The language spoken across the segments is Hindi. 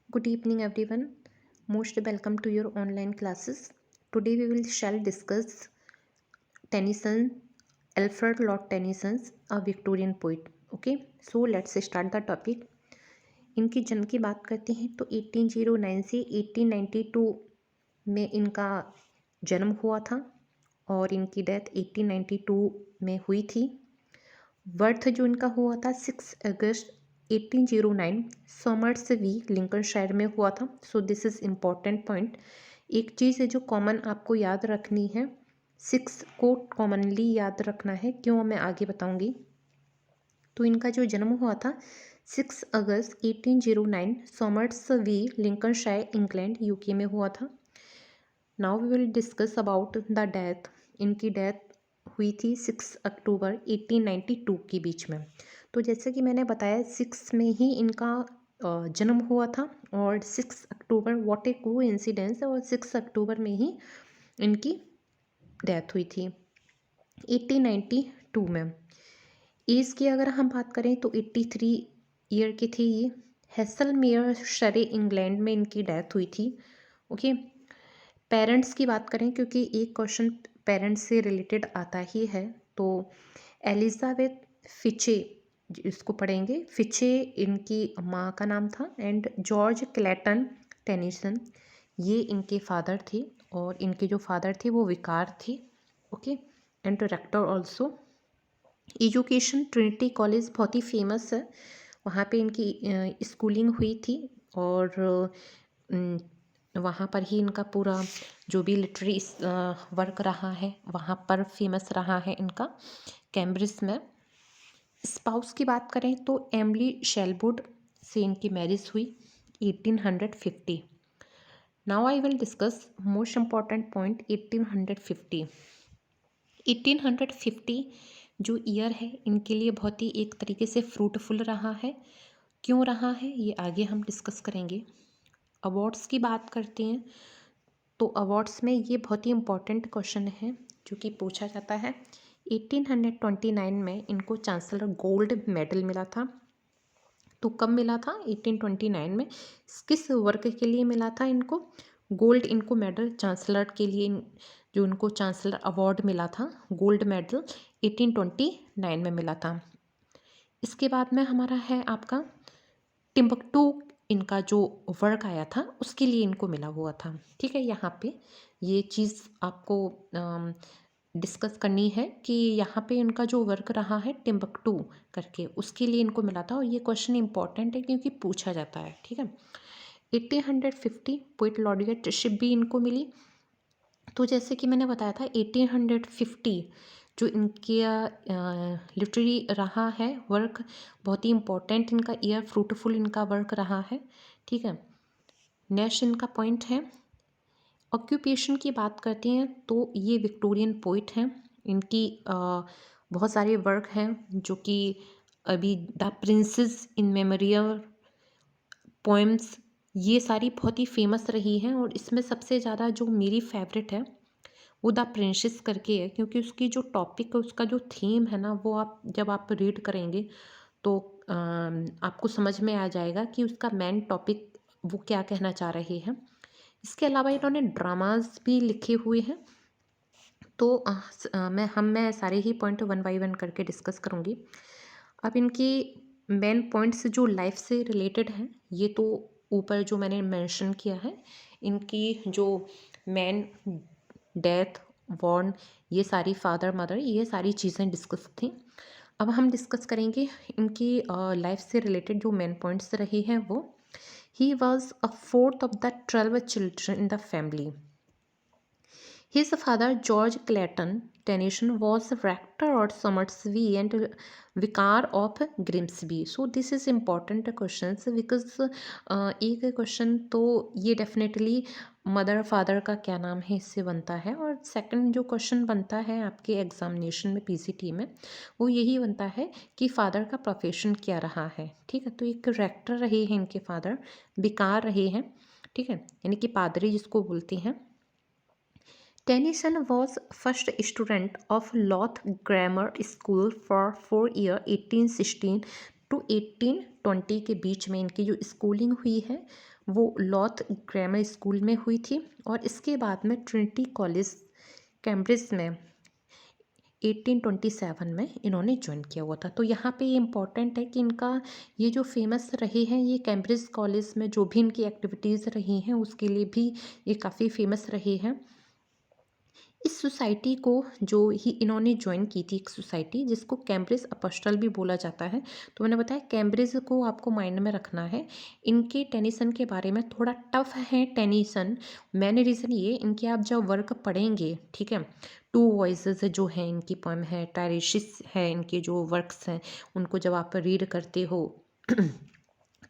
Good evening, everyone. Most welcome to your online classes. Today we will shall discuss Tennyson, Alfred Lord Tennyson's a Victorian poet. Okay, so let's start the topic. इनकी जन्म की बात करते हैं तो 1809 से 1892 में इनका जन्म हुआ था और इनकी डेथ 1892 में हुई थी। बर्थ जो इनका हुआ था 6 अगस्त 1809 सॉमर्सवी लिंकनशायर में हुआ था। So this is important point. एक चीज़ है जो कॉमन आपको याद रखनी है, 6 को कॉमनली याद रखना है, क्यों मैं आगे बताऊंगी। तो इनका जो जन्म हुआ था 6 अगस्त 1809 सॉमर्सवी लिंकनशायर इंग्लैंड यूके में हुआ था। Now we will discuss about the death. इनकी डेथ हुई थी 6 अक्टूबर 1892 के बीच में। तो जैसे कि मैंने बताया 6 में ही इनका जन्म हुआ था और 6 अक्टूबर व्हाट ए कोइंसिडेंस, और 6 अक्टूबर में ही इनकी डेथ हुई थी 1892 में। एज की अगर हम बात करें तो 83 ईयर के थे ये। हैसलमेयर शरे इंग्लैंड में इनकी डेथ हुई थी। ओके, पेरेंट्स की बात करें क्योंकि एक क्वेश्चन पेरेंट्स से रिलेटेड आता ही है, तो एलिजाबेथ फिचे, इसको पढ़ेंगे, फिचे इनकी माँ का नाम था, एंड जॉर्ज क्लेटन टेनिसन ये इनके फादर थे, और इनके जो फादर थे वो विकार थे। Okay, and director also. Education Trinity college बहुत ही फेमस है, वहाँ पे इनकी स्कूलिंग हुई थी, और वहाँ पर ही इनका पूरा जो भी लिटरेरी वर्क रहा है वहाँ पर फेमस रहा है इनका, कैम्ब्रिज में। स्पाउस की बात करें तो एमली शेलवुड से इनकी मैरिज हुई 1850। Now I will discuss most important point 1850। 1850 जो ईयर है इनके लिए बहुत ही एक तरीके से फ्रूटफुल रहा है। क्यों रहा है ये आगे हम डिस्कस करेंगे। अवार्ड्स की बात करते हैं तो अवार्ड्स में ये बहुत ही इम्पॉर्टेंट क्वेश्चन है जो कि पूछा जाता है। 1829 में इनको चांसलर गोल्ड मेडल मिला था। तो कब मिला था? 1829 में। किस वर्क के लिए मिला था इनको गोल्ड इनको मेडल? चांसलर के लिए जो इनको चांसलर अवार्ड मिला था गोल्ड मेडल 1829 में मिला था। इसके बाद में हमारा है आपका टिम्बकटू, इनका जो वर्क आया था उसके लिए इनको मिला हुआ था। ठीक है, यहाँ पे ये चीज़ आपको डिस्कस करनी है कि यहाँ पे इनका जो वर्क रहा है टिम्बकटू करके उसके लिए इनको मिला था, और ये क्वेश्चन इंपॉर्टेंट है क्योंकि पूछा जाता है। ठीक है, 1850 पोइट लॉरियटशिप भी इनको मिली। तो जैसे कि मैंने बताया था 1850 जो इनके लिटरेरी रहा है वर्क, बहुत ही इम्पोर्टेंट इनका ईयर, फ्रूटफुल इनका वर्क रहा है। ठीक है, नेक्स्ट इनका पॉइंट है ऑक्यूपेशन की बात करते हैं तो ये विक्टोरियन पोइट हैं। इनकी बहुत सारे वर्क हैं जो कि अभी the princess in memorial poems ये सारी बहुत ही फेमस रही हैं, और इसमें सबसे ज़्यादा जो मेरी फेवरेट है वो द प्रिंसेस करके है, क्योंकि उसकी जो टॉपिक है उसका जो थीम है ना वो आप जब आप रीड करेंगे तो आपको समझ में आ जाएगा कि उसका मेन टॉपिक वो क्या कहना चाह रहे हैं। इसके अलावा इन्होंने ड्रामाज भी लिखे हुए हैं। तो मैं सारे ही पॉइंट वन बाय वन करके डिस्कस करूँगी। अब इनकी मेन पॉइंट्स जो लाइफ से रिलेटेड हैं ये तो ऊपर जो मैंने मेंशन किया है, इनकी जो मेन डेथ वॉर्न ये सारी फादर मदर ये सारी चीज़ें डिस्कस थी। अब हम डिस्कस करेंगे इनकी लाइफ से रिलेटेड जो मेन पॉइंट्स रहे हैं वो। He was a fourth of the 12 children in the family. His father, George Clayton Tennyson, was rector at Somersby and vicar of Grimsby. So this is important questions because एक क्वेश्चन तो ये डेफिनेटली मदर फादर का क्या नाम है इससे बनता है, और सेकंड जो क्वेश्चन बनता है आपके एग्जामिनेशन में पीसीटी में वो यही बनता है कि फादर का प्रोफेशन क्या रहा है। ठीक है, तो एक रेक्टर रहे हैं इनके फादर, विकार रहे हैं। ठीक है, यानी कि पादरी जिसको बोलते हैं। Tennyson was first student of Louth Grammar School for 4 year 1816 to 1820 के बीच में इनकी जो स्कूलिंग हुई है वो लॉथ ग्रामर स्कूल में हुई थी और इसके बाद में ट्रिनिटी कॉलेज कैम्ब्रिज में 1827 में इन्होंने ज्वाइन किया हुआ था। तो यहाँ पे ये इम्पॉर्टेंट है कि इनका ये जो फेमस रहे हैं, ये कैम्ब्रिज कॉलेज में जो भी इनकी एक्टिविटीज़ रही हैं उसके लिए भी ये काफ़ी फेमस रहे हैं। इस सोसाइटी को जो ही इन्होंने ज्वाइन की थी, एक सोसाइटी जिसको कैम्ब्रिज अपोस्टल भी बोला जाता है। तो मैंने बताया कैम्ब्रिज को आपको माइंड में रखना है। इनके टेनिसन के बारे में थोड़ा टफ है टेनिसन। मैंने रीज़न ये, इनके आप जब वर्क पढ़ेंगे, ठीक है, टू वॉइसेस जो हैं इनकी पोएम है, टायरेशिस है इनके जो वर्क्स हैं, उनको जब आप रीड करते हो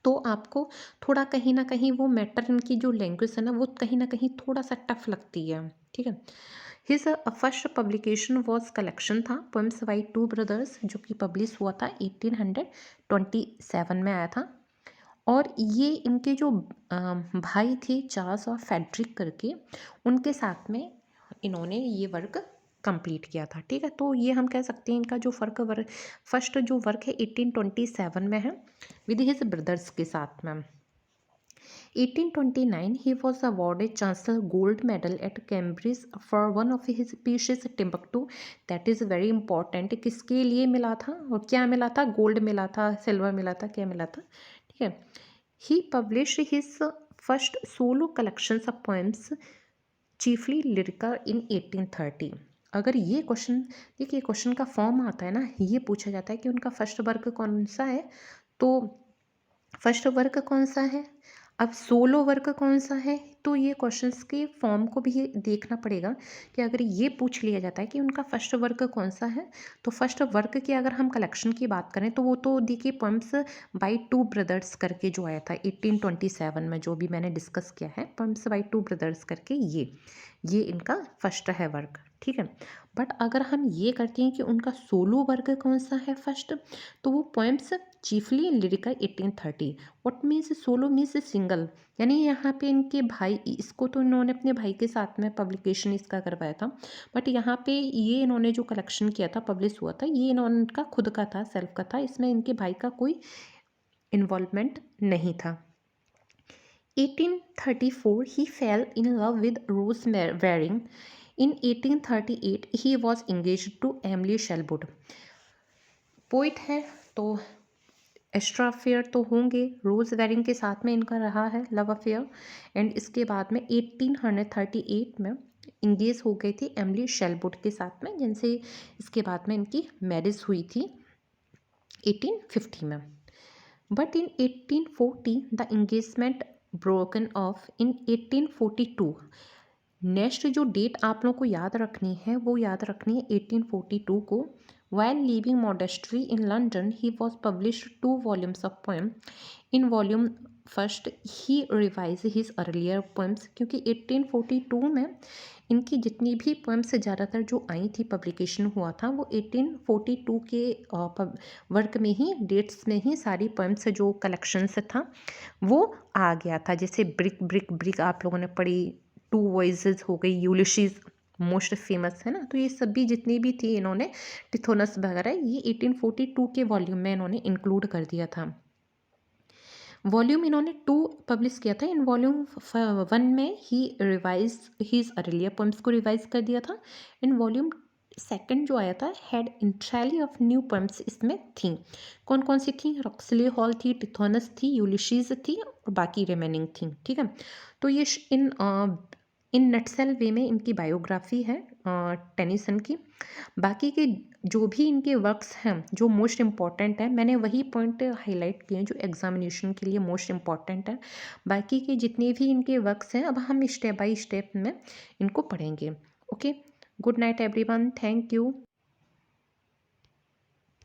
तो आपको थोड़ा कहीं ना कहीं वो मैटर, इनकी जो लैंग्वेज है ना वो कहीं ना कहीं थोड़ा सा टफ लगती है, ठीक है। His first publication was collection था पोएम्स बाई टू ब्रदर्स, जो कि पब्लिश हुआ था 1827 में आया था। और ये इनके जो भाई थे चार्ल्स और फेडरिक करके, उनके साथ में इन्होंने ये वर्क कंप्लीट किया था, ठीक है। तो ये हम कह सकते हैं इनका जो फर्स्ट जो वर्क है 1827 में है विद हिज ब्रदर्स के साथ में। 1829 he was awarded Chancellor Gold Medal at Cambridge for one of his pieces Timbuktu. That is very important. किसके लिए मिला था और क्या मिला था? गोल्ड मिला था, सिल्वर मिला था, क्या मिला था, ठीक है। He published his first solo collections of poems chiefly lyrical in 1830. अगर ये क्वेश्चन देखिए, क्वेश्चन का फॉर्म आता है ना, ये पूछा जाता है कि उनका फर्स्ट वर्क कौन सा है, तो फर्स्ट वर्क कौन सा है, अब सोलो वर्क कौन सा है, तो ये क्वेश्चंस के फॉर्म को भी देखना पड़ेगा कि अगर ये पूछ लिया जाता है कि उनका फर्स्ट वर्क कौन सा है, तो फर्स्ट वर्क की अगर हम कलेक्शन की बात करें तो वो तो देखिए पोएम्स बाय टू ब्रदर्स करके जो आया था 1827 में, जो भी मैंने डिस्कस किया है पोएम्स बाय टू ब्रदर्स करके, ये इनका फर्स्ट है वर्क, ठीक है। बट अगर हम ये करते हैं कि उनका सोलो वर्क कौन सा है फर्स्ट, तो वो poems chiefly lyrical 1830। What means solo means single, यानी यहाँ पे इनके भाई, इसको तो इन्होंने अपने भाई के साथ में पब्लिकेशन इसका करवाया था, बट यहाँ पे ये इन्होंने जो कलेक्शन किया था, पब्लिश हुआ था, ये इन्होंने इनका खुद का था, सेल्फ का था, इसमें इनके भाई का कोई इन्वॉल्वमेंट नहीं था। 1834 he fell in love with Rose Waring. In 1838 he was engaged to Emily Shelwood. Poet है तो एक्स्ट्रा अफेयर तो होंगे, रोज वेरिंग के साथ में इनका रहा है लव अफेयर, एंड इसके बाद में 1838 में इंगेज हो गई थी एमिली शेलवुड के साथ में, जिनसे इसके बाद में इनकी मैरिज हुई थी 1850 में। But in 1840 the engagement broken of in 1842। Next जो डेट आप लोगों को याद रखनी है वो याद रखनी है 1842 को। While leaving monastery in London, he was published 2 volumes of poem. In volume first, he revised his earlier poems, क्योंकि 1842 में इनकी जितनी भी पोएम्स ज़्यादातर जो आई थी, पब्लिकेशन हुआ था, वो 1842 के वर्क में ही, डेट्स में ही सारी पोएम्स जो कलेक्शंस था वो आ गया था। जैसे ब्रिक ब्रिक ब्रिक आप लोगों ने पढ़ी, टू वॉइसेस हो गई, यूलिशीज मोस्ट फेमस है ना, तो ये सभी जितनी भी थी इन्होंने, टिथोनस वगैरह, ये 1842 के वॉल्यूम में इन्होंने इंक्लूड कर दिया था। वॉल्यूम इन्होंने 2 पब्लिश किया था। इन वॉल्यूम 1 में ही रिवाइज हीज अर्लियर पोएम्स को रिवाइज कर दिया था। इन वॉल्यूम सेकंड जो आया था हैड इंट्रैली ऑफ न्यू पोएम्स इसमें थी। कौन कौन सी थी? रॉक्सले हॉल थी, टिथोनस थी, यूलिशीज थी और बाकी रिमेनिंग थी, ठीक है। तो ये इन नटसेल वे में इनकी बायोग्राफी है टेनिसन की। बाकी के जो भी इनके वर्क्स हैं जो मोस्ट इम्पॉर्टेंट है, मैंने वही पॉइंट हाईलाइट किए हैं जो एग्जामिनेशन के लिए मोस्ट इम्पॉर्टेंट है। बाकी के जितने भी इनके वर्क्स हैं अब हम स्टेप बाय स्टेप में इनको पढ़ेंगे। Okay, good night everyone, thank you.